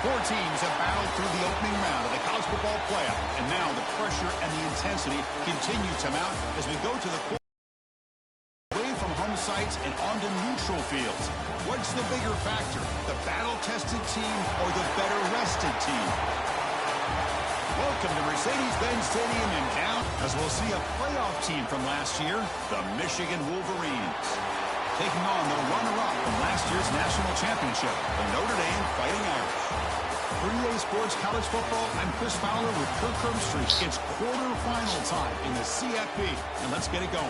Four teams have battled through the opening round of the college football playoff, and now the pressure and the intensity continue to mount as we go to the away from home sites and onto neutral fields. What's the bigger factor, the battle-tested team or the better-rested team? Welcome to Mercedes-Benz Stadium in town as we'll see a playoff team from last year, the Michigan Wolverines, taking on the runner-up from last year's national championship, the Notre Dame Fighting Irish. For EA Sports College Football, I'm Chris Fowler with Kirk Herbstreit. It's quarterfinal time in the CFP, and let's get it going.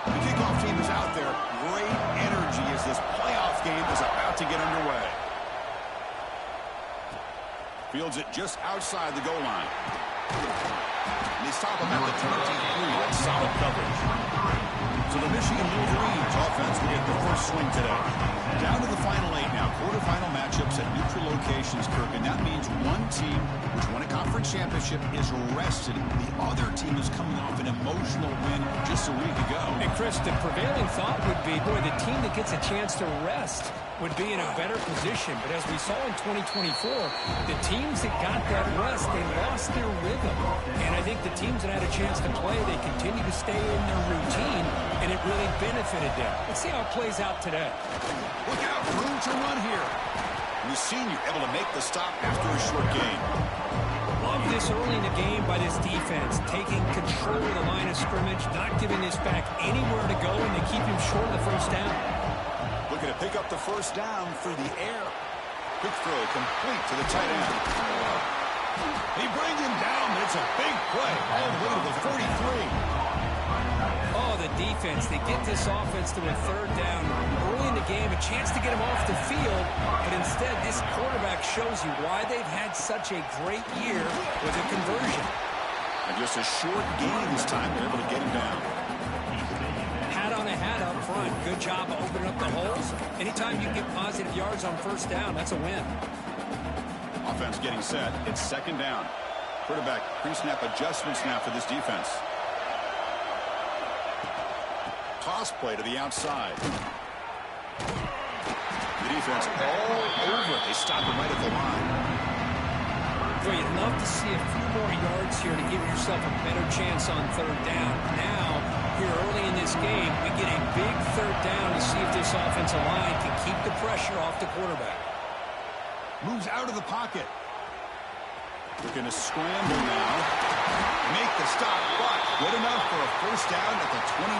The kickoff team is out there. Great energy as this playoff game is about to get underway. Fields it just outside the goal line. And they stop him at the 23. That's solid coverage. So the Michigan Wolverines offense will get the first swing today. Down to the final 8 now. Quarterfinal matchups at neutral locations, Kirk. And that means one team which won a conference championship is rested. The other team is coming off an emotional win just a week ago. And Chris, the prevailing thought would be, boy, the team that gets a chance to rest would be in a better position. But as we saw in 2024, the teams that got that rest, they lost their rhythm. And I think the teams that had a chance to play, they continue to stay in their routine, and it really benefited them. Let's see how it plays out today. Look out, room to run here. And the senior able to make the stop after a short gain. Love this early in the game by this defense, taking control of the line of scrimmage, not giving this back anywhere to go, and they keep him short of the first down. Looking to pick up the first down through the air. Quick throw complete to the tight end. They bring him down, but it's a big play all the way to the 43. Oh, the defense, they get this offense to a third down early in the game, a chance to get him off the field, but instead this quarterback shows you why they've had such a great year with a conversion. And just a short gain this time, they're able to get him down. Hat on a hat up front. Good job of opening up the holes. Anytime you get positive yards on first down, that's a win. Offense getting set. It's second down. Quarterback pre-snap adjustments now for this defense. Toss play to the outside. The defense all over it. They stop it right at the line. Boy, you'd love to see a few more yards here to give yourself a better chance on third down. Now, here early in this game, we get a big third down to see if this offensive line can keep the pressure off the quarterback. Moves out of the pocket. Looking to scramble now. Make the stop, but good enough for a first down at the 29.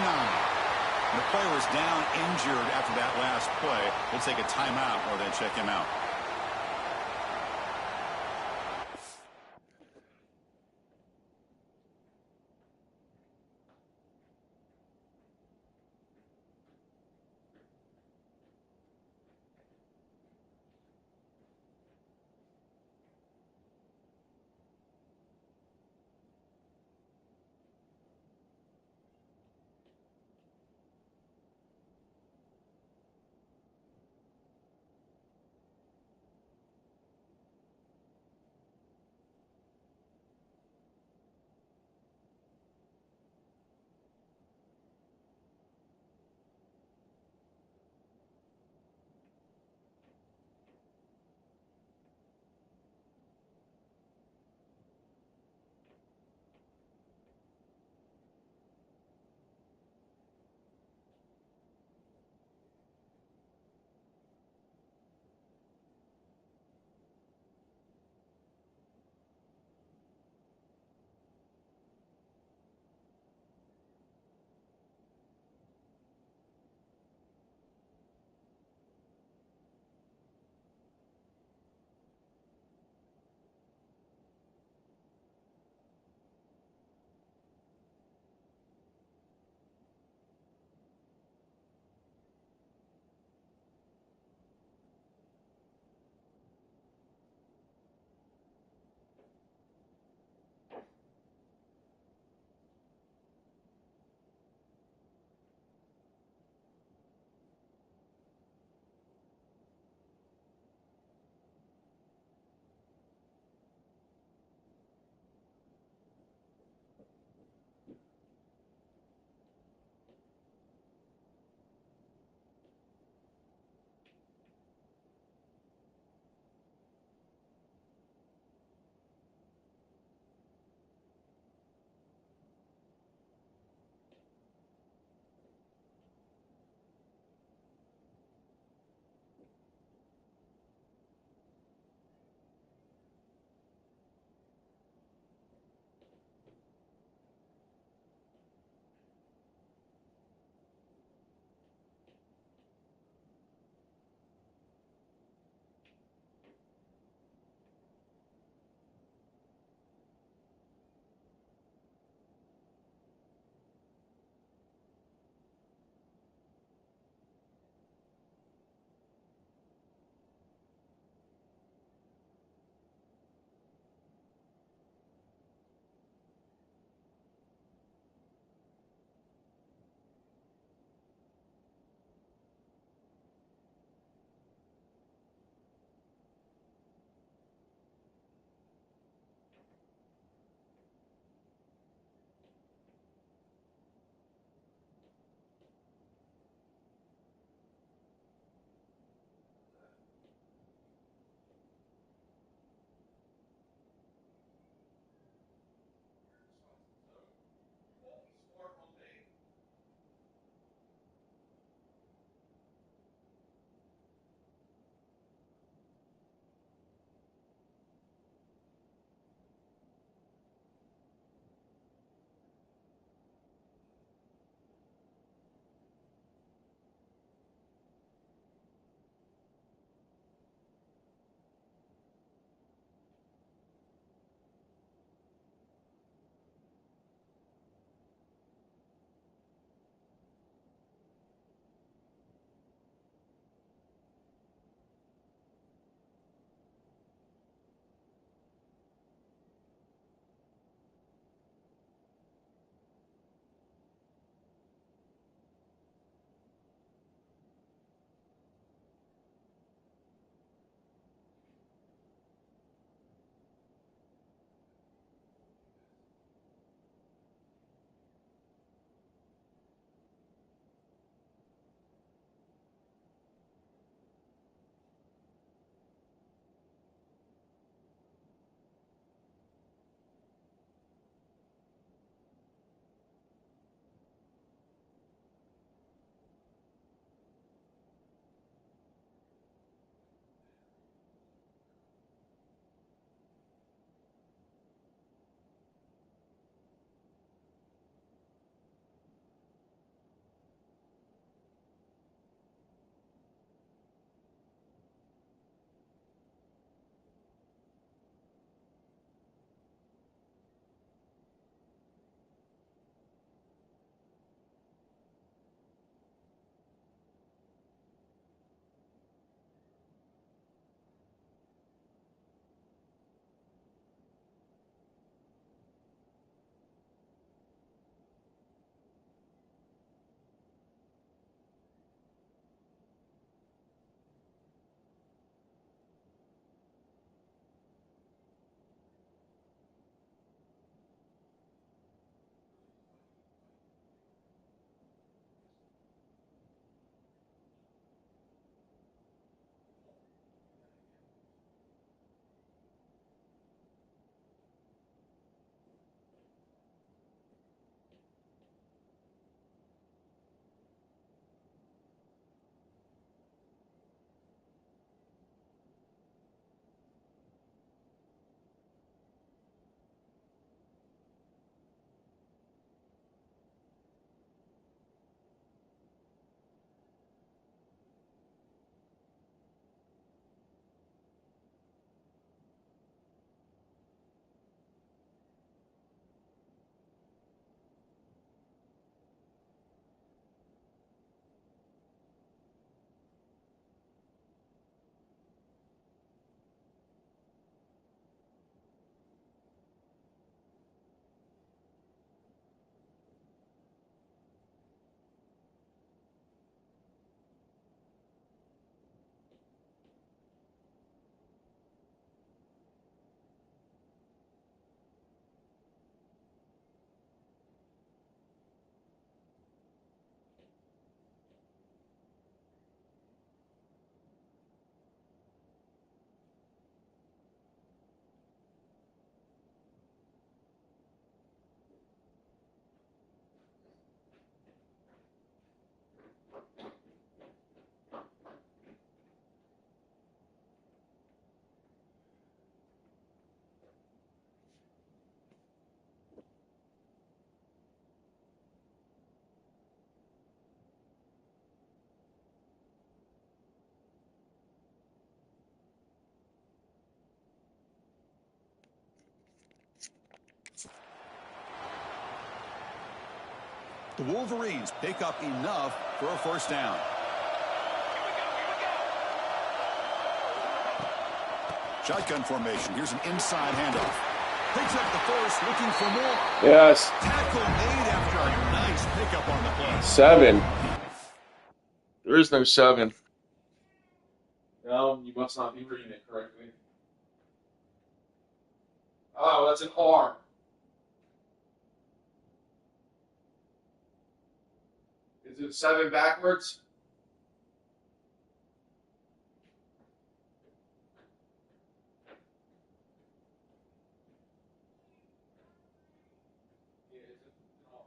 The player is down injured after that last play. We'll take a timeout or then check him out. The Wolverines pick up enough for a first down. Shotgun formation. Here's an inside handoff. Picks up the first, looking for more. Yes. Tackle made after a nice pickup on the play. 7. There is no 7. No, you must not be reading it correctly. Oh, that's an R. Is it 7 backwards? Yeah, it's an R.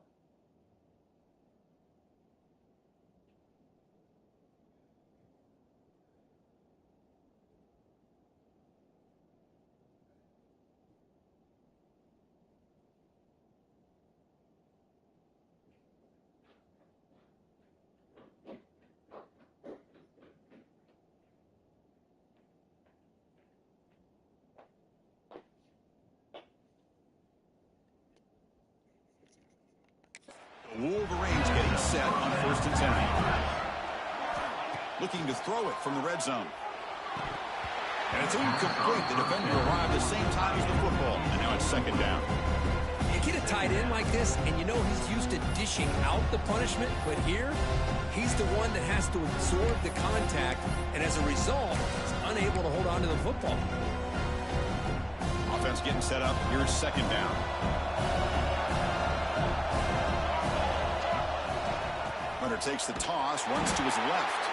The Wolverines getting set on 1st and 10. Looking to throw it from the red zone. And it's incomplete. The defender arrived the same time as the football. And now it's 2nd down. You get a tight end like this, and you know he's used to dishing out the punishment, but here, he's the one that has to absorb the contact, and as a result, he's unable to hold on to the football. Offense getting set up. Here's 2nd down. Runner takes the toss, runs to his left.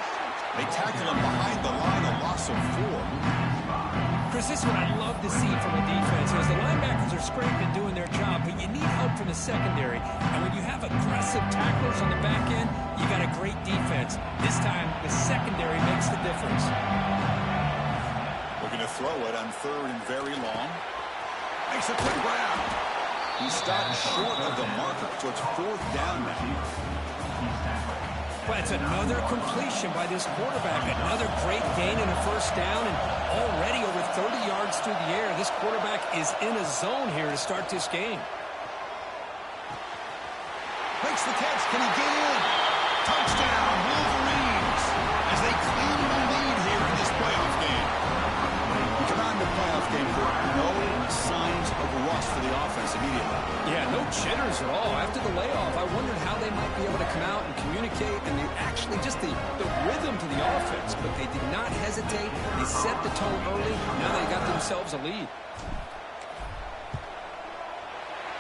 They tackle him behind the line, a loss of 4. Chris, this is what I love to see from a defense. As the linebackers are scraping and doing their job, but you need help from the secondary. And when you have aggressive tacklers on the back end, you got a great defense. This time, the secondary makes the difference. Looking to throw it on 3rd and very long. Makes a quick grab. He stopped short of the marker, so it's 4th down now. Well, it's another completion by this quarterback. Another great gain in a 1st down, and already over 30 yards through the air. This quarterback is in a zone here to start this game. Makes the catch. Can he get in? Touchdown, Wolverines, as they claim the lead here in this playoff game. We come on to the playoff game for no signs of rust for the offense immediately. Yeah, no jitters at all. After the layoff, I wondered how they might be able to come out and communicate, and actually just the rhythm to the offense. But they did not hesitate. They set the tone early. Now they got themselves a lead.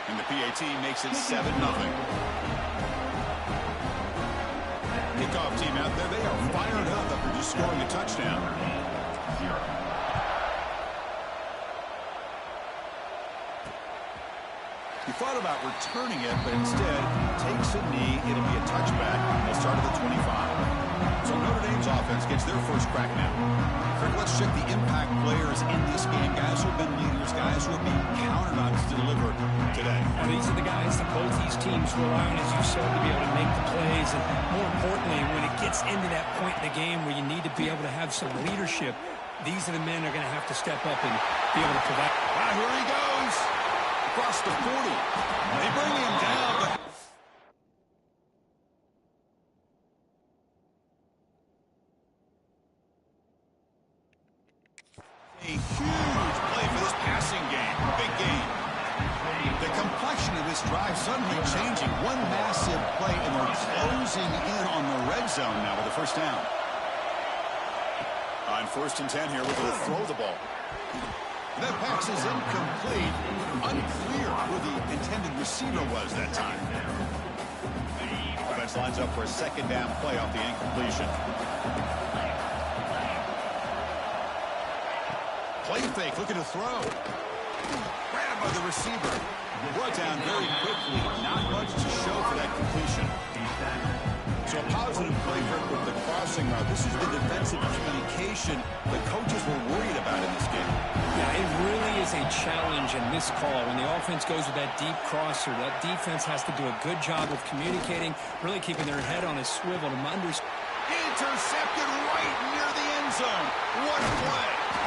And the PAT makes it 7-0. Kickoff team out there, they are fired up after just scoring a touchdown. He thought about returning it, but instead takes a knee. It'll be a touchback. They'll start at the 25. So Notre Dame's offense gets their first crack now. Kirk, let's check the impact players in this game. Guys who have been leaders, guys who have been counted on to deliver today. Well, these are the guys that both these teams rely on, as you said, to be able to make the plays. And more importantly, when it gets into that point in the game where you need to be able to have some leadership, these are the men that are going to have to step up and be able to provide. Wow, here he goes. Across the 40. They bring him down, but a huge play for this passing game. Big game. The complexion of this drive suddenly changing. One massive play, and they're closing in on the red zone now with the 1st down. On 1st and 10 here, looking to throw the ball. That pass is incomplete. Unclear who the intended receiver was that time. Offense lines up for a 2nd down play off the incompletion. Play fake, looking to throw. Grabbed by the receiver. Brought down very quickly. Not much to show for that completion. So a positive play with the crossing route. This is the defensive communication the coaches were worried about in this game. Yeah, it really is a challenge in this call. When the offense goes with that deep crosser, that defense has to do a good job of communicating, really keeping their head on a swivel to understand. Intercepted right near the end zone. What a play.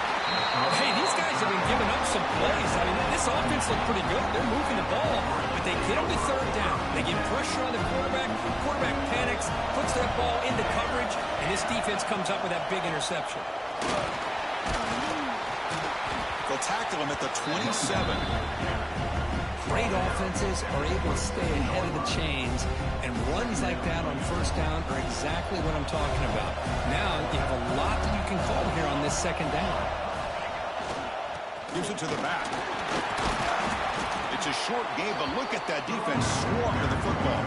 Hey, these guys have been giving up some plays. I mean, this offense looked pretty good. They're moving the ball, but they get them to third down. They get pressure on the quarterback. Quarterback panics, puts that ball into coverage, and this defense comes up with that big interception. They'll tackle him at the 27. Great offenses are able to stay ahead of the chains, and runs like that on first down are exactly what I'm talking about. Now you have a lot that you can call here on this second down. Gives it to the back. It's a short game, but look at that defense swarm to the football.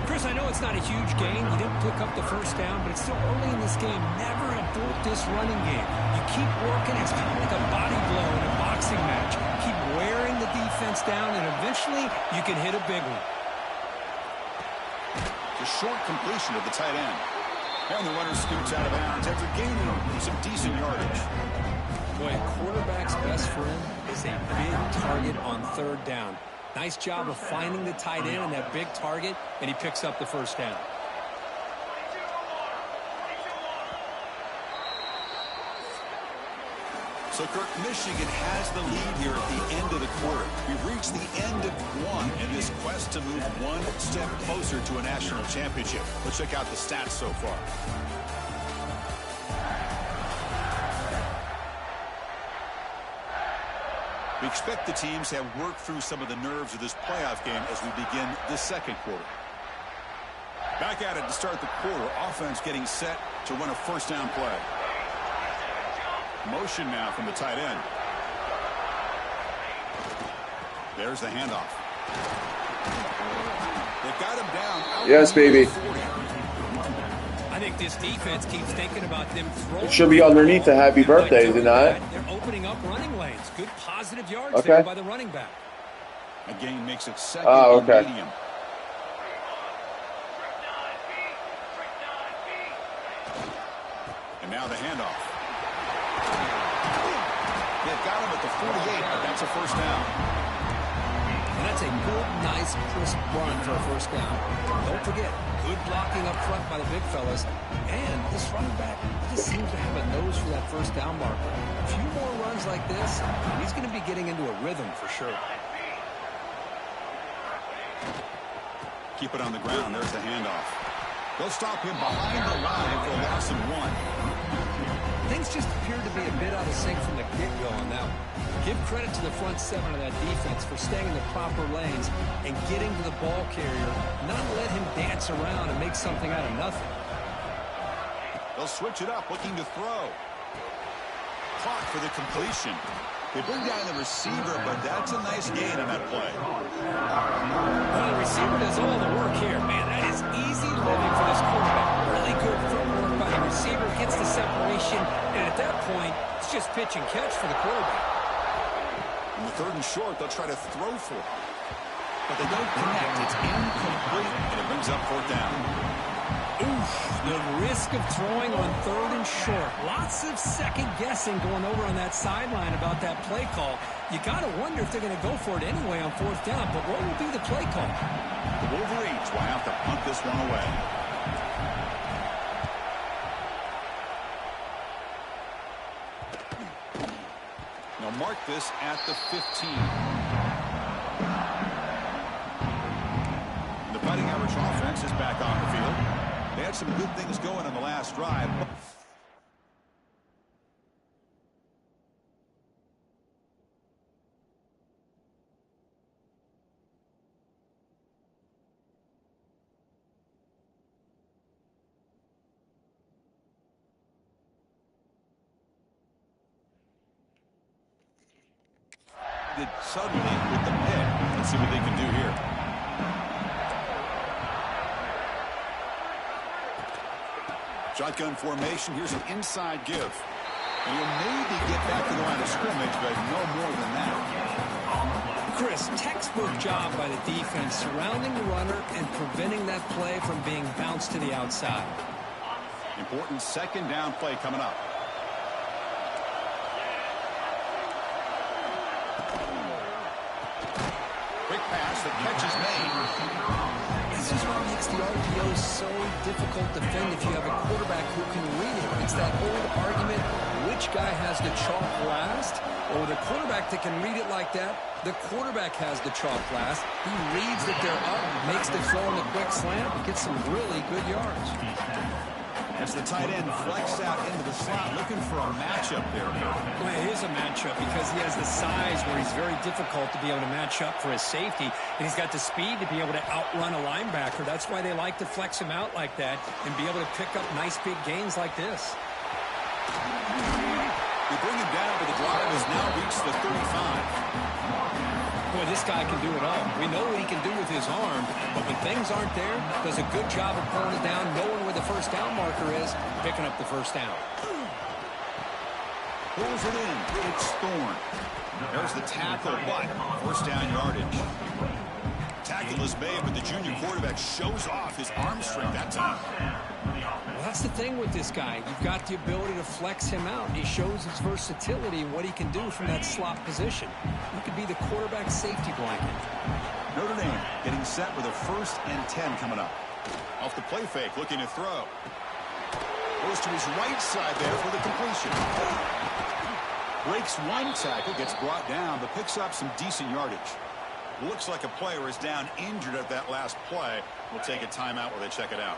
Chris, I know it's not a huge gain. You didn't pick up the first down, but it's still early in this game. Never abort this running game. You keep working. It's kind of like a body blow in a boxing match. Keep wearing the defense down, and eventually you can hit a big one. The short completion of the tight end. And the runner scoots out of bounds after gaining some decent yardage. Boy, a quarterback's best friend is a big target on third down. Nice job of finding the tight end and that big target, and he picks up the first down. So, Kirk, Michigan has the lead here at the end of the quarter. We've reached the end of one in this quest to move one step closer to a national championship. Let's check out the stats so far. We expect the teams to have worked through some of the nerves of this playoff game as we begin the second quarter. Back at it to start the quarter. Offense getting set to run a first down play. Motion now from the tight end. There's the handoff. They've got him down. Yes, baby. 40. I think this defense keeps thinking about them throwing. It should be underneath the happy birthday, is it not? They're opening up running lanes. Good positive yards there by the running back. Again, makes it second and medium. And now the handoff. They've got him at the 48, but that's a first down. And that's a good, nice, crisp run for a first down. Don't forget, good blocking up front by the big fellas. And this running back just seems to have a nose for that first down marker. A few more runs like this, and he's going to be getting into a rhythm for sure. Keep it on the ground. There's the handoff. They'll stop him behind the line for a loss of 1. Things just appeared to be a bit out of sync from the get-go on that one. Give credit to the front seven of that defense for staying in the proper lanes and getting to the ball carrier, not let him dance around and make something out of nothing. They'll switch it up, looking to throw. Clock for the completion. They bring down the receiver, but that's a nice gain on that play. Well, the receiver does all the work here. Man, that is easy living for this quarterback. Really good footwork by the receiver, gets the separation, and at that point, it's just pitch and catch for the quarterback. In the third and short, they'll try to throw for it. But they don't connect. It's incomplete, and it brings up fourth down. Oof, the risk of throwing on third and short. Lots of second guessing going over on that sideline about that play call. You got to wonder if they're going to go for it anyway on fourth down, but what will be the play call? The Wolverines will have to punt this one away. Now mark this at the 15. The Fighting Irish offense is back on the field. They had some good things going on the last drive. Suddenly with the pick. Let's see what they can do here. Shotgun formation. Here's an inside give. And he'll maybe get back to the line of scrimmage, but no more than that. Chris, textbook job by the defense surrounding the runner and preventing that play from being bounced to the outside. Important second down play coming up. Quick pass, the catch is made. As this is what makes the RPO so difficult to defend if you have a quarterback who can read it. It's that old argument, which guy has the chalk last? Or the quarterback that can read it like that, the quarterback has the chalk last. He reads that they're up, makes the throw in the quick slant, and gets some really good yards. As the tight end flexed out into the slot, looking for a matchup there. Well, it is a matchup because he has the size where he's very difficult to be able to match up for his safety, and he's got the speed to be able to outrun a linebacker. That's why they like to flex him out like that and be able to pick up nice big gains like this. They bring him down, but the drive has now reached the 35. Boy, this guy can do it all. We know what he can do with his arm, but when things aren't there, does a good job of pulling it down, knowing where the first down marker is, picking up the first down. Pulls it in. It's Thorne. There's the tackle, but first down yardage. Tackle is made, but the junior quarterback shows off his arm strength that time. Well, that's the thing with this guy. You've got the ability to flex him out. He shows his versatility and what he can do from that slot position. He could be the quarterback safety blanket. Notre Dame getting set with a 1st and 10 coming up. Off the play fake, looking to throw. Goes to his right side there for the completion. Breaks one tackle, gets brought down, but picks up some decent yardage. Looks like a player is down injured at that last play. We'll take a timeout while they check it out.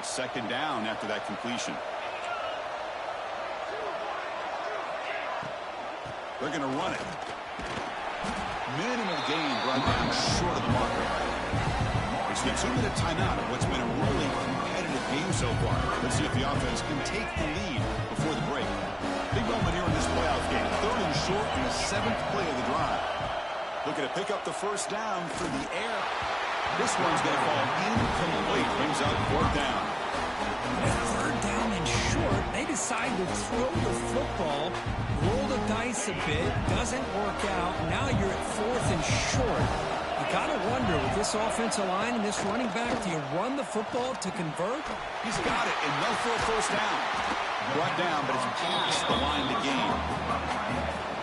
It's 2nd down after that completion. They're going to run it. Minimal gain brought down short of the marker. It's the 2-minute timeout of what's been a really competitive game so far. Let's see if the offense can take the lead before the break. Big moment here in this playoff game. 3rd and short in the 7th play of the drive. Looking to pick up the first down through the air. This one's going to fall incomplete. Brings out 4th down. 3rd down and short. They decide to throw the football, roll the dice a bit, doesn't work out. Now you're at 4th and short. You got to wonder, with this offensive line and this running back, do you run the football to convert? He's got it. Enough for a first down. Brought down, but it's past the line to gain.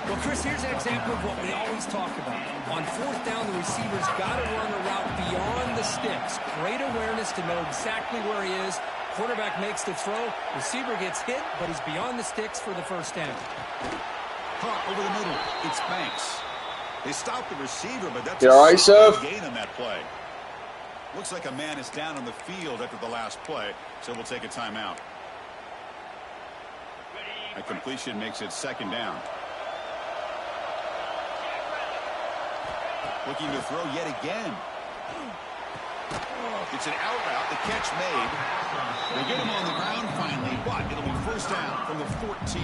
Well, Chris, here's an example of what we always talk about. On 4th down, the receiver's got to run a route beyond the sticks. Great awareness to know exactly where he is. Quarterback makes the throw. Receiver gets hit, but he's beyond the sticks for the first down. Caught over the middle. It's Banks. They stop the receiver, but that's a solid gain on that play. Looks like a man is down on the field after the last play, so we'll take a timeout. A completion makes it 2nd down. Looking to throw yet again. It's an out route. The catch made. They get him on the ground finally, but it'll be first down from the 14.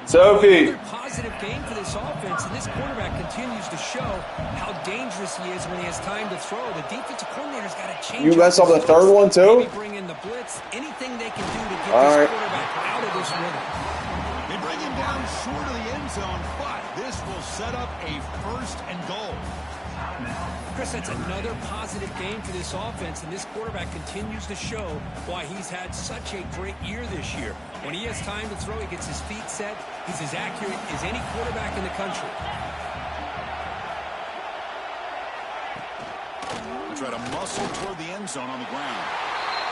Sophie. Another positive game for this offense, and this quarterback continues to show how dangerous he is when he has time to throw. The defensive coordinator's got to change. You messed up the 3rd one too? Maybe bring in the blitz. Anything they can do to get this quarterback out of this rhythm. They bring him down short of the end zone, but this will set up a 1st and goal. Chris, that's another positive game for this offense, and this quarterback continues to show why he's had such a great year this year. When he has time to throw, he gets his feet set. He's as accurate as any quarterback in the country. They try to muscle toward the end zone on the ground.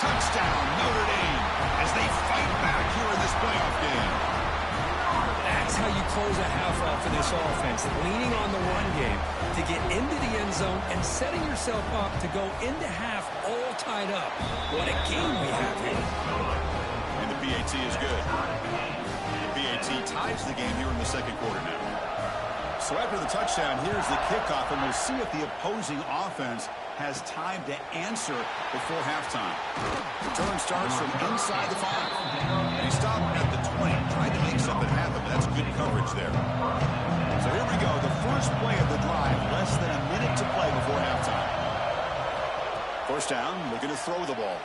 Touchdown, Notre Dame, as they fight back here in this playoff game. That's how you close a half off for this offense, leaning on the run game to get into the end zone and setting yourself up to go into half all tied up. What a game we have here. And the PAT is good. The PAT ties the game here in the 2nd quarter now. So after the touchdown, here's the kickoff, and we'll see if the opposing offense has time to answer before halftime. Return starts from inside the 5. And he stopped at the 20. Tried to make something happen, but that's good coverage there. So here we go. The first play of the drive. Less than a minute to play before halftime. First down, looking to throw the ball.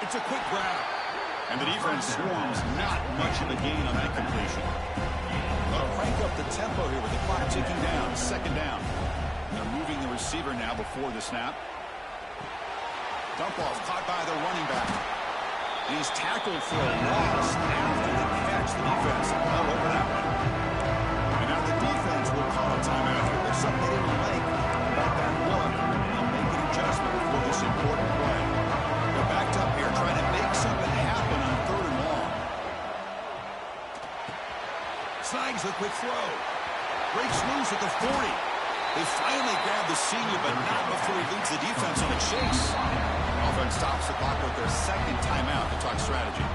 It's a quick grab. And the defense swarms. Not much of a gain on that completion. They'll crank up the tempo here with the clock ticking down. 2nd down. They're moving the receiver now before the snap. Dump off caught by the running back. And he's tackled for a loss after the catch. The defense all over that one. And now the defense will call a timeout here. There's something they didn't like about that look. They'll make an for this important play. They're backed up here trying to make something happen on 3rd and long. Snags the quick throw. Breaks loose at the 40. They finally grab the senior, but not before he leads the defense on a chase. Offense stops the clock with their 2nd timeout to talk strategy.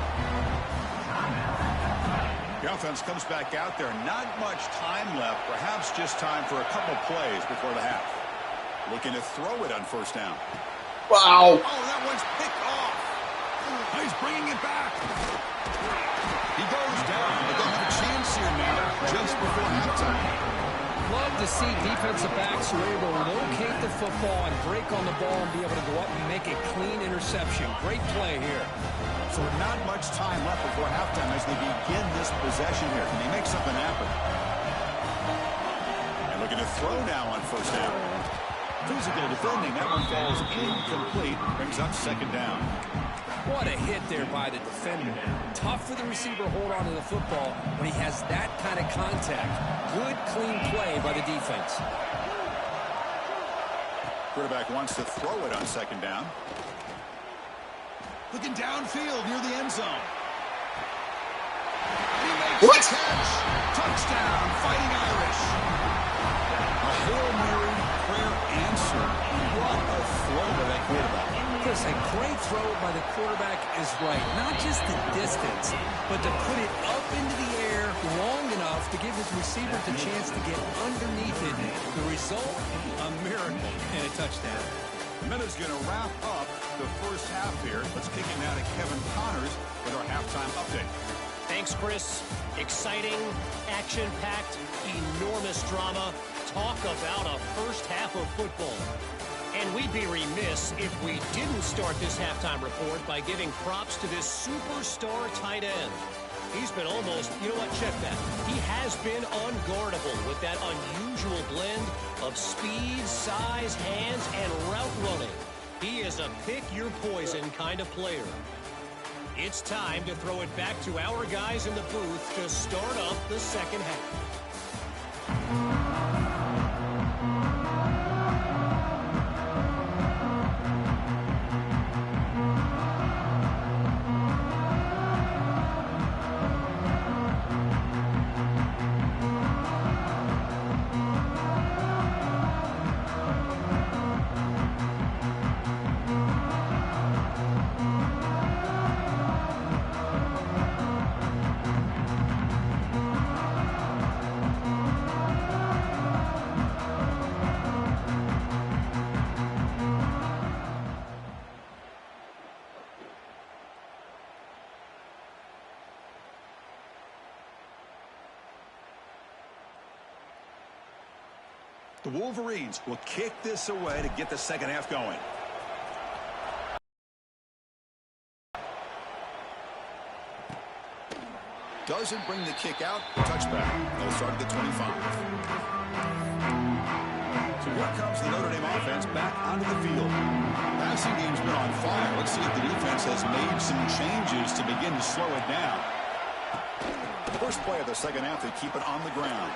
The offense comes back out there. Not much time left. Perhaps just time for a couple plays before the half. Looking to throw it on 1st down. Wow. Oh, that one's picked off. He's bringing it back. He goes down, but they'll have a chance here now just before halftime. Love to see defensive backs who are able to locate the football and break on the ball and be able to go up and make a clean interception. Great play here. So not much time left before halftime as they begin this possession here. Can they make something happen? And looking to throw now on 1st down. Physical defending. That one falls incomplete. Brings up 2nd down. What a hit there by the defender. Tough for the receiver to hold on to the football when he has that kind of contact. Good, clean play by the defense. Quarterback wants to throw it on 2nd down. Looking downfield near the end zone. He makes the catch. Touchdown, Fighting Irish. A Hail Mary prayer answer. What a throw by that quarterback. Chris, a great throw by the quarterback is right. Not just the distance, but to put it up into the air long enough to give his receivers a chance to get underneath it. The result, a miracle and a touchdown. The minute's going to wrap up the 1st half here. Let's kick it now to Kevin Connors with our halftime update. Thanks, Chris. Exciting, action-packed, enormous drama. Talk about a 1st half of football. And we'd be remiss if we didn't start this halftime report by giving props to this superstar tight end. He's been almost, you know what, check that. He has been unguardable with that unusual blend of speed, size, hands, and route running. He is a pick-your-poison kind of player. It's time to throw it back to our guys in the booth to start up the 2nd half. The Wolverines will kick this away to get the 2nd half going. Doesn't bring the kick out. Touchback. They'll start at the 25. So here comes the Notre Dame offense back onto the field. Passing game's been on fire. Let's see if the defense has made some changes to begin to slow it down. First play of the 2nd half, they keep it on the ground.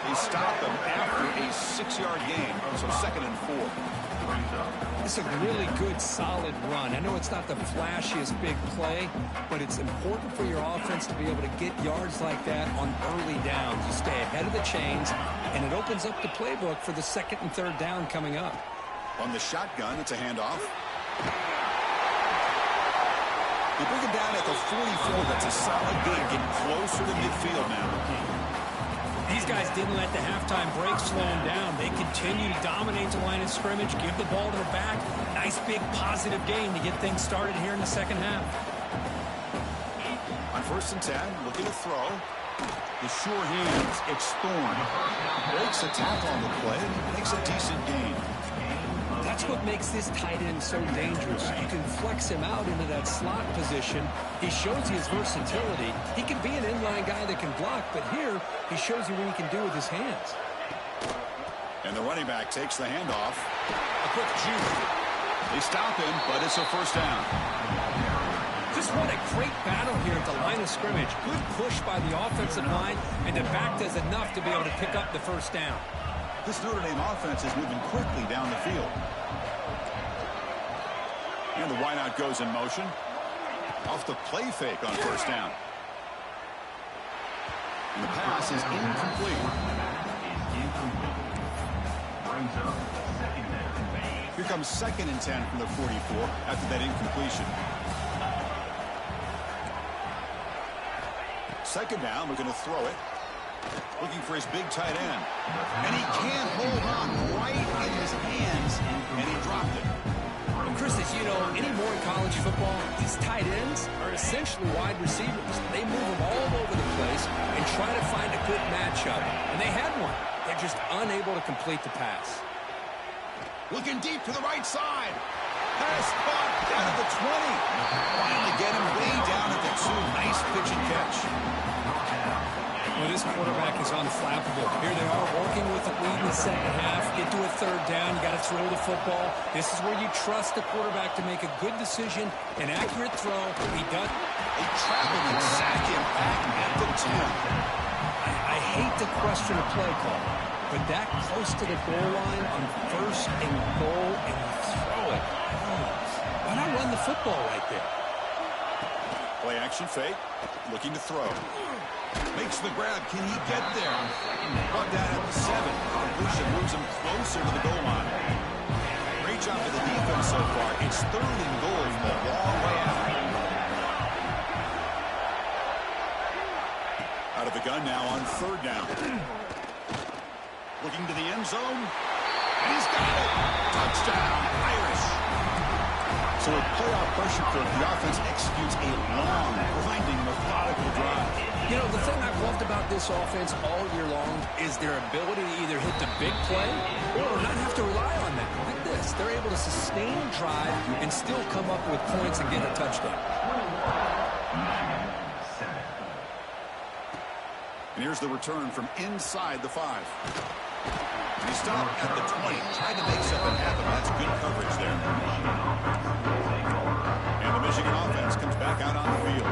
They stop them after a 6-yard gain, so 2nd and 4. It's a really good, solid run. I know it's not the flashiest big play, but it's important for your offense to be able to get yards like that on early downs. You stay ahead of the chains, and it opens up the playbook for the 2nd and 3rd down coming up. On the shotgun, it's a handoff. They bring it down at the 44. That's a solid gain. Getting closer to midfield now. These guys didn't let the halftime break slow them down. They continue to dominate the line of scrimmage, give the ball to the back. Nice big positive gain to get things started here in the 2nd half. On 1st and 10, looking to throw. The sure hands, it's Thorne. Breaks a tackle on the play, makes a decent gain. That's what makes this tight end so dangerous. You can flex him out into that slot position. He shows you his versatility. He can be an inline guy that can block, but here he shows you what he can do with his hands. And the running back takes the handoff. A quick juke. They stop him, but it's a 1st down. Just what a great battle here at the line of scrimmage. Good push by the offensive line, and the back does enough to be able to pick up the 1st down. This Notre Dame offense is moving quickly down the field. And the wideout goes in motion. Off the play fake on first down. And the pass is incomplete. Here comes 2nd and 10 from the 44 after that incompletion. 2nd down, we're going to throw it. Looking for his big tight end. And he can't hold on right in his hands, and he dropped it. And Chris, as you know, anymore in college football, these tight ends are essentially wide receivers. They move them all over the place and try to find a good matchup. And they had one. They're just unable to complete the pass. Looking deep to the right side. Pass caught down at the 20. Finally get him way down at the 2. Nice pitch and catch. Well, this quarterback is unflappable. Here they are working with the lead in the second half. Get to a 3rd down. You got to throw the football. This is where you trust the quarterback to make a good decision, an accurate throw. He does. They trap him and sack him back at the 10. I hate to question a play call, but that close to the goal line on 1st and goal, and you throw it. Oh, why not run the football right there? Play action fake. Looking to throw. Makes the grab. Can he get there? Brought down at the 7. Completion moves him closer to the goal line. Great job of the defense so far. It's 3rd and goal from a long way out. Out of the gun now on 3rd down. Looking to the end zone. And he's got it. Touchdown, Irish. So with playoff pressure, the offense executes a long, grinding, methodical drive. You know, the thing I've loved about this offense all year long is their ability to either hit the big play or not have to rely on that. Like this, they're able to sustain a drive and still come up with points and get a touchdown. And here's the return from inside the 5. And he stopped at the 20. Tried to make something happen. That's good coverage there. And the Michigan offense comes back out on the field.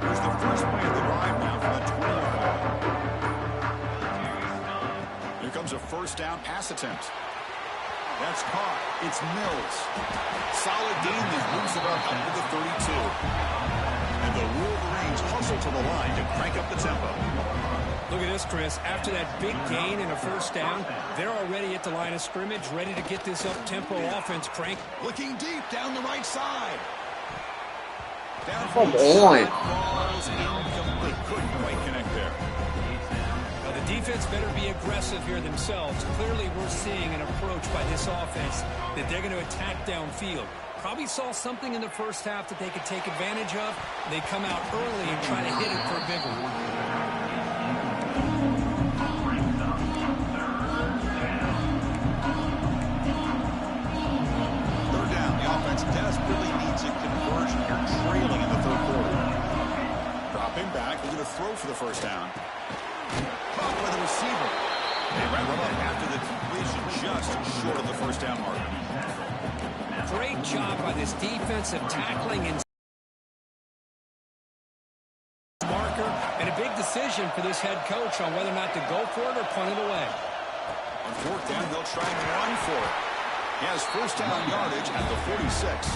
Here's the first play of the drive now from the 20-yard line. Here comes a 1st down pass attempt. That's caught. It's Mills. Solid gain that moves it up to the 32. And the Wolverines hustle to the line to crank up the tempo. Look at this, Chris. After that big gain and a 1st down, they're already at the line of scrimmage, ready to get this up-tempo offense crank. Looking deep down the right side. Come on. Balls incomplete. Couldn't quite connect there. Well, the defense better be aggressive here themselves. Clearly, we're seeing an approach by this offense that they're going to attack downfield. Probably saw something in the 1st half that they could take advantage of. They come out early and try to hit it for a big one. Desperately needs a conversion here, trailing in the 3rd quarter. Dropping back, we're going to throw for the 1st down. Caught by the receiver. They wrap him up after the completion, just short of the 1st down mark. Great job by this defensive tackling and marker, and a big decision for this head coach on whether or not to go for it or punt it away. On 4th down, they'll try and run for it. He has 1st down yardage at the 46.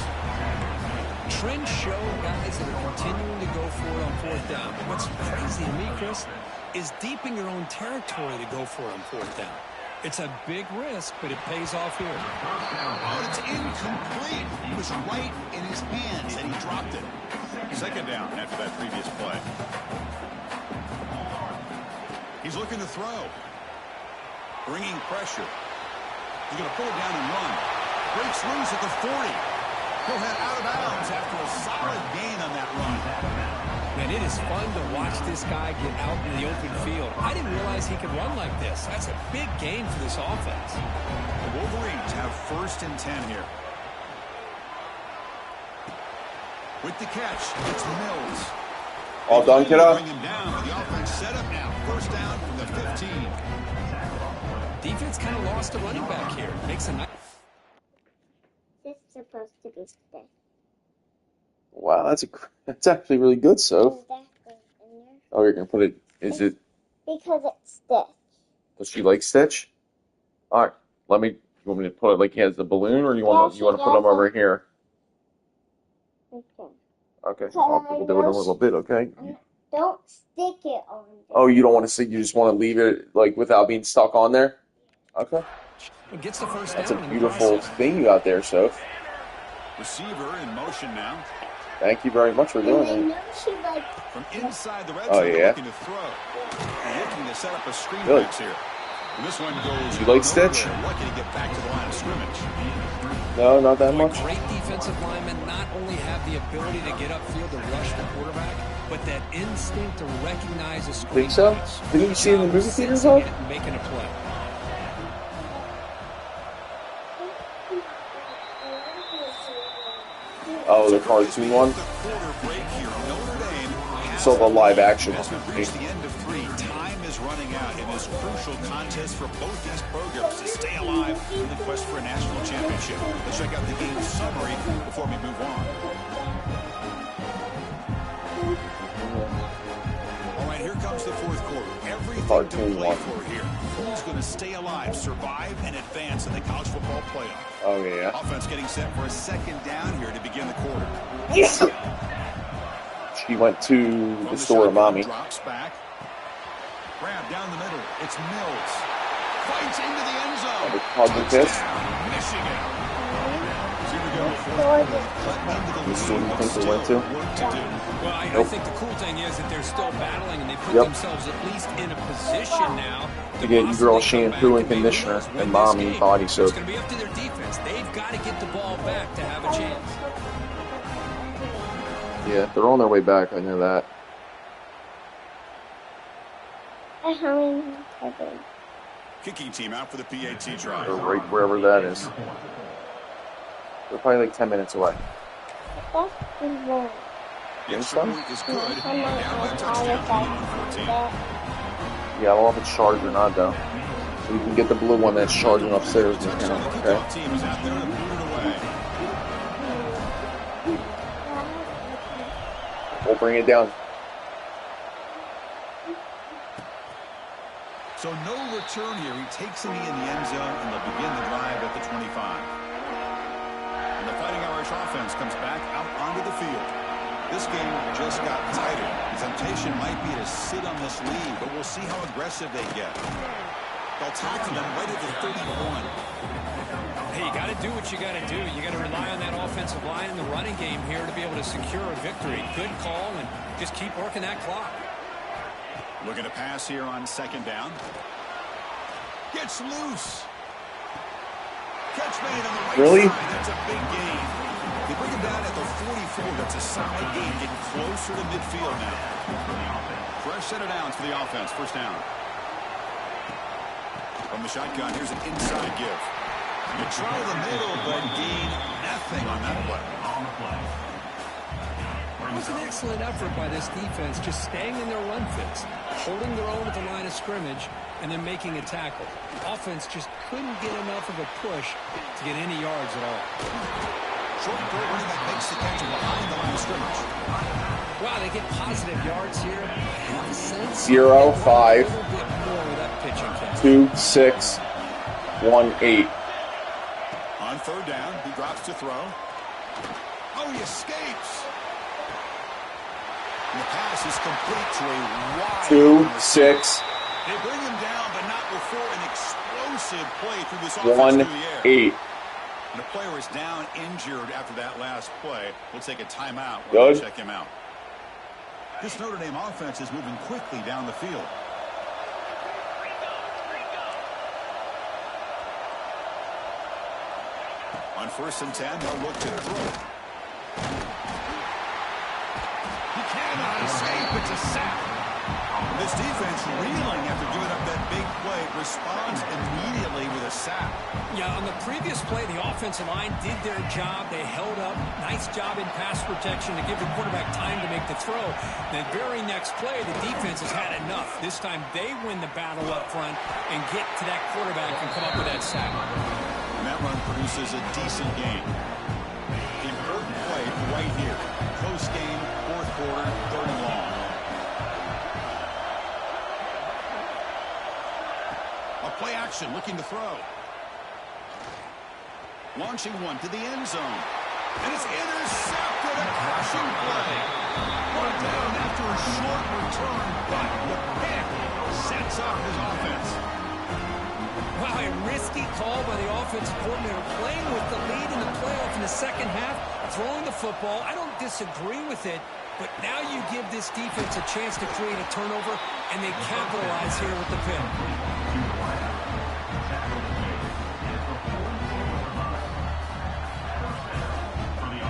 Trends show guys that are continuing to go for it on 4th down. But what's crazy to me, Chris, is deep in your own territory to go for it on 4th down. It's a big risk, but it pays off here. Oh, it's incomplete. It was right in his hands, and he dropped it. 2nd down after that previous play. He's looking to throw. Bringing pressure. He's going to pull it down and run. Breaks loose at the 40. He'll head out of bounds after a solid gain on that run. Man, it is fun to watch this guy get out in the open field. I didn't realize he could run like this. That's a big gain for this offense. The Wolverines have 1st and 10 here. With the catch, it's Mills. All done, kiddo. Bring him down, but the offense set up now. 1st down from the 15. Defense kind of lost a running back here. Makes a nice... supposed to be stitched. Wow, that's actually really good, Soph. Is that thing in there? Oh, you're gonna put it. Is it? Because it's stitched. Does she like Stitch? All right, let me. You want me to put it like he has the balloon, or you want Yeah, to put them over here? Okay. Okay, we'll do it in a little bit. Okay. Don't stick it on there. Oh, you don't want to see. You just want to leave it like without being stuck on there. Okay. It gets the first That's a down in the beautiful process. thing you got there, Soph. Receiver in motion now. Thank you very much for doing I it. know she likes From inside the red Oh, zone, yeah? looking to throw. Looking to set up a screen Really? pass here. And this one goes You like Stitch? nowhere. Lucky to get back to the line of scrimmage. No, not that Boy, much. great defensive linemen not only have the ability to get upfield to rush the quarterback, but that instinct to recognize a screen Think so? pass. Didn't you see it in the movie theaters, though? Sensing it and making a play. Oh, the cartoon one. So the live action As we reach one. the end of 3, time is running out in this crucial contest for both these programs to stay alive in the quest for a national championship. Let's check out the game summary before we move on. All right, here comes the fourth quarter. Everything to play for here. Who's going to stay alive, survive, and advance in the college football playoff? Oh yeah. Offense getting set for a second down here to begin the quarter. Yes. She went to the store, mommy. Drops back. Grab down the middle. It's Mills. Fights into the end zone. Touchdown, Michigan. Here we go. The store you think they went to? Well, I Nope. think the cool thing is that they're still battling, and they put Yep. themselves at least in a position now To get you girl possibly come shampoo back and maybe conditioner win and this mommy game. body It's soap. going to be up to their defense. They've got to get the ball back to have a chance. Yeah, they're on their way back. I know that. Kicking team out for the PAT try. They're right wherever that is. They're probably like 10 minutes away. that's the one. The extra point is good. Down by a touchdown. 14. Yeah, I don't know if it's charged or not, though. So you can get the blue one that's charging upstairs in the Touchdown. account, The okay? kickoff team is out there to boot it away. We'll bring it down. So no return here. He takes the knee in the end zone, and they'll begin the drive at the 25. And the Fighting Irish offense comes back out onto the field. This game just got tighter. The temptation might be to sit on this lead, but we'll see how aggressive they get. They'll tackle them right at the 31. Hey, you got to do what you got to do. You got to rely on that offensive line and the running game here to be able to secure a victory. Good call, and just keep working that clock. Looking to pass here on second down. Gets loose. Catch made on the right Really? side. That's a big gain. They bring him down at the 44. That's a solid gain, getting closer to midfield now. Fresh set of downs for the offense. First down. From the shotgun, here's an inside give. You try the middle, but gain nothing on that play. It was an excellent effort by this defense, just staying in their run fits, holding their own at the line of scrimmage, and then making a tackle. Offense just couldn't get enough of a push to get any yards at all. Short throw running back makes the catch behind the line of scrimmage. Wow, they get positive yards here. I have a sense 0, 5, a little bit more with that pitching catch. 2, 6, 1, 8. On third down, he drops to throw. Oh, he escapes. And the pass is complete to a wide 2, 6, They bring him down, but not before an explosive play through this offense 1, through the air. 8. And the player is down injured after that last play. We'll take a timeout. Good. We'll check him out. This Notre Dame offense is moving quickly down the field. On 1st and 10, they'll look to throw. He cannot escape. It's a sack. This defense reeling after giving up that big play responds immediately with a sack. Yeah, on the previous play, the offensive line did their job. They held up. Nice job in pass protection to give the quarterback time to make the throw. The very next play, the defense has had enough. This time, they win the battle up front and get to that quarterback and come up with that sack. And that run produces a decent gain. right here. Close game, fourth quarter, third and long. A play action, looking to throw. Launching one to the end zone. And it's intercepted, a crushing play. Brought down after a short return, but the pick sets up his offense. Wow, a risky call by the offensive coordinator, playing with the lead in the playoff in the second half, throwing the football. I don't disagree with it, but now you give this defense a chance to create a turnover, and they capitalize here with the pick.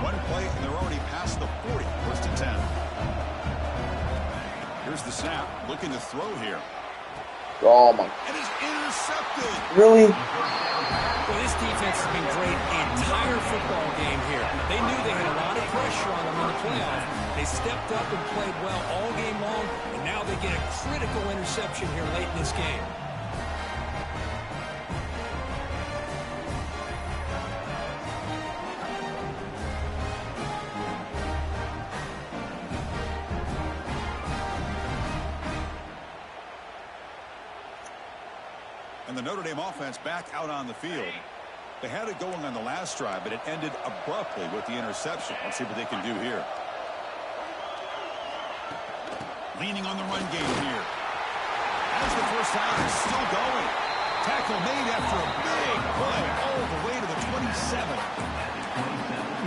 One play, and they're already past the 40, first and 10. Here's the snap, looking to throw here. Oh, my. And it's intercepted. Really? Well, this defense has been great the entire football game here. They knew they had a lot of pressure on them in the playoff. They stepped up and played well all game long, and now they get a critical interception here late in this game. And the Notre Dame offense back out on the field. They had it going on the last drive, but it ended abruptly with the interception. Let's see what they can do here. Leaning on the run game here. As the first half is still going. Tackle made after a big play all the way to the 27.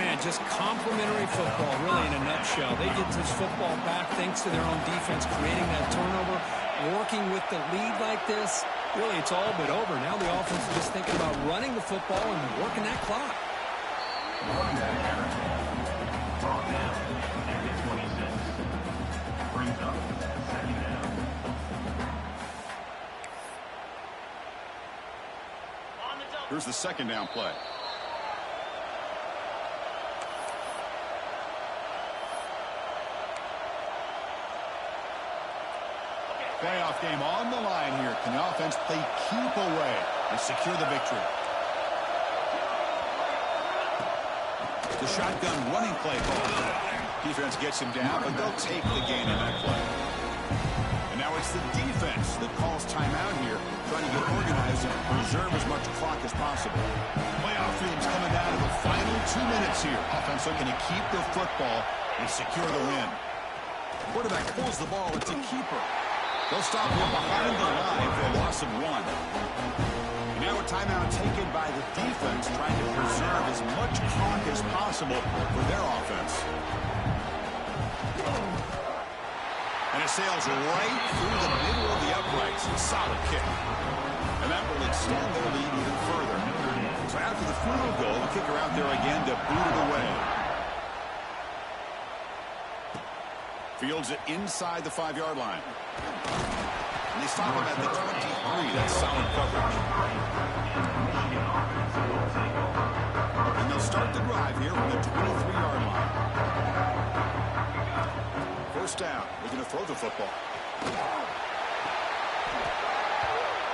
Man, just complimentary football, really, in a nutshell. They get this football back thanks to their own defense, creating that turnover, working with the lead like this. Really, it's all but over. Now the offense is just thinking about running the football and working that clock. Here's the second down play. Playoff game on the line here. Can the offense play keep away and secure the victory? The shotgun running play ball. Defense gets him down, but they'll take the gain in that play. And now it's the defense that calls timeout here, trying to get organized and preserve as much clock as possible. Playoff game's coming down to the final 2 minutes here. Offense looking to keep the football and secure the win. Quarterback pulls the ball. It's a keeper. They'll stop him behind the line for a loss of 1. Now a timeout taken by the defense, trying to preserve as much clock as possible for their offense. And it sails right through the middle of the uprights. A solid kick. And that will extend their lead even further. So after the field goal, the kicker out there again to boot it away. Fields it inside the 5-yard line. And they stop him at the 23. That's solid coverage. And they'll start the drive here from the 23-yard line. First down. They're going to throw the football.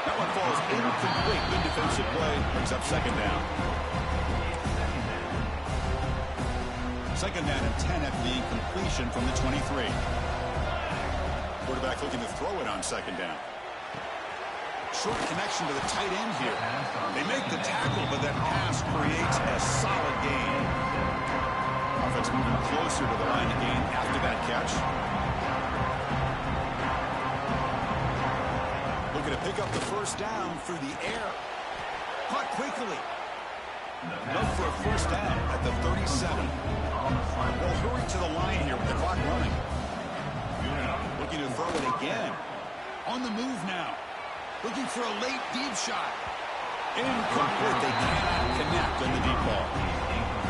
That one falls incomplete. Good defensive play. Brings up second down. Second down and 10 after the incompletion from the 23. Quarterback looking to throw it on second down. Short connection to the tight end here. They make the tackle, but that pass creates a solid gain. Offense moving closer to the line of gain after that catch. Looking to pick up the first down through the air. Caught quickly. Look for a first down at the 37. They'll hurry to the line here with the clock running. Looking to throw it again. On the move now. Looking for a late deep shot. Incomplete. They cannot connect on the deep ball.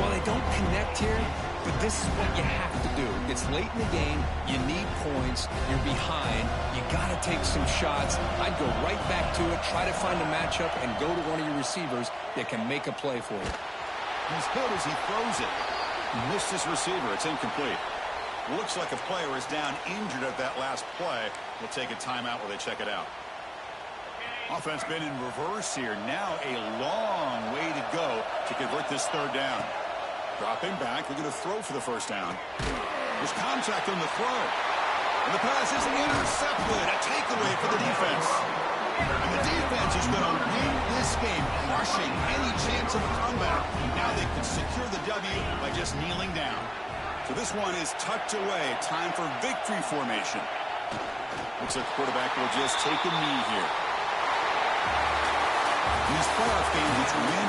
Well, they don't connect here, but this is what you have to do. It's late in the game. You need points. You're behind. You got to take some shots. I'd go right back to it, try to find a matchup, and go to one of your receivers that can make a play for you. He's hit as he throws it. He missed his receiver. It's incomplete. Looks like a player is down injured at that last play. We'll take a timeout while they check it out. Offense been in reverse here. Now a long way to go to convert this third down. Dropping back, they're going to throw for the first down. There's contact on the throw. And the pass is intercepted. A takeaway for the defense. And the defense is going to win this game, crushing any chance of a comeback. Now they can secure the W by just kneeling down. So this one is tucked away. Time for victory formation. Looks like the quarterback will just take a knee here. In these playoff games, it's win